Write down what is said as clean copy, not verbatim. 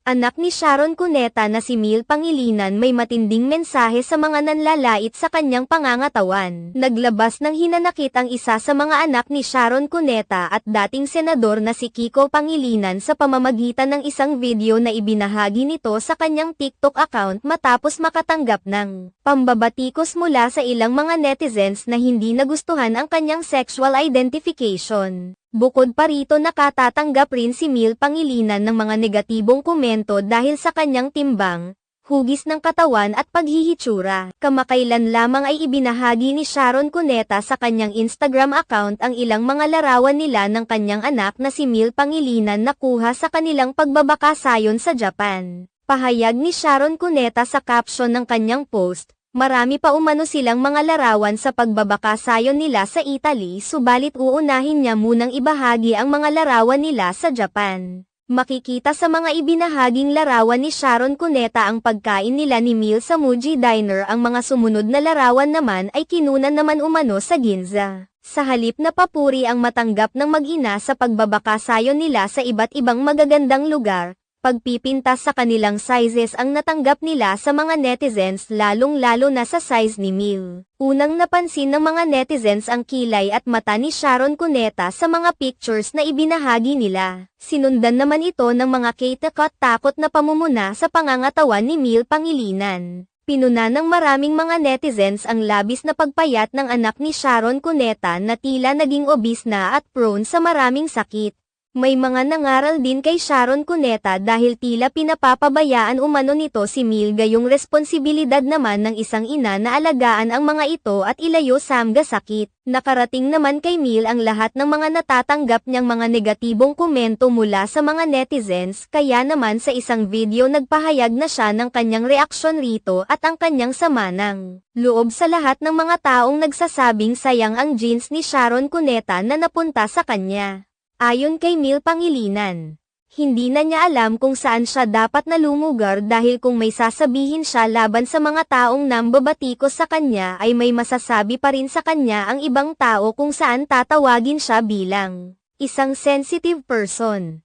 Anak ni Sharon Cuneta na si Mil Pangilinan may matinding mensahe sa mga nanlalait sa kanyang pangangatawan. Naglabas ng hinanakit ang isa sa mga anak ni Sharon Cuneta at dating senador na si Kiko Pangilinan sa pamamagitan ng isang video na ibinahagi nito sa kanyang TikTok account matapos makatanggap ng pambabatikos mula sa ilang mga netizens na hindi nagustuhan ang kanyang sexual identification. Bukod pa rito nakatatanggap rin si Mil Pangilinan ng mga negatibong komento dahil sa kanyang timbang, hugis ng katawan at paghihitsura. Kamakailan lamang ay ibinahagi ni Sharon Cuneta sa kanyang Instagram account ang ilang mga larawan nila ng kanyang anak na si Mil Pangilinan na kuha sa kanilang pagbabakasayon sa Japan. Pahayag ni Sharon Cuneta sa caption ng kanyang post, marami pa umano silang mga larawan sa pagbabakasayon nila sa Italy subalit uunahin niya munang ibahagi ang mga larawan nila sa Japan. Makikita sa mga ibinahaging larawan ni Sharon Cuneta ang pagkain nila ni Mil sa Muji Diner. Ang mga sumunod na larawan naman ay kinunan naman umano sa Ginza. Sa halip na papuri ang matanggap ng mag-ina sa pagbabakasayon nila sa iba't ibang magagandang lugar, pagpipintas sa kanilang sizes ang natanggap nila sa mga netizens lalong-lalo na sa size ni Mil. Unang napansin ng mga netizens ang kilay at mata ni Sharon Cuneta sa mga pictures na ibinahagi nila. Sinundan naman ito ng mga takot na pamumuna sa pangangatawan ni Mil Pangilinan. Pinuna ng maraming mga netizens ang labis na pagpayat ng anak ni Sharon Cuneta na tila naging obese na at prone sa maraming sakit. May mga nangaral din kay Sharon Cuneta dahil tila pinapapabayaan umano nito si Mil gayong responsibilidad naman ng isang ina na alagaan ang mga ito at ilayo sa sakit. Nakarating naman kay Mil ang lahat ng mga natatanggap niyang mga negatibong komento mula sa mga netizens kaya naman sa isang video nagpahayag na siya ng kanyang reaksyon rito at ang kanyang sama ng loob sa lahat ng mga taong nagsasabing sayang ang jeans ni Sharon Cuneta na napunta sa kanya. Ayon kay Mil Pangilinan, hindi na niya alam kung saan siya dapat na lumugar dahil kung may sasabihin siya laban sa mga taong nambabatikos sa kanya ay may masasabi pa rin sa kanya ang ibang tao kung saan tatawagin siya bilang isang sensitive person.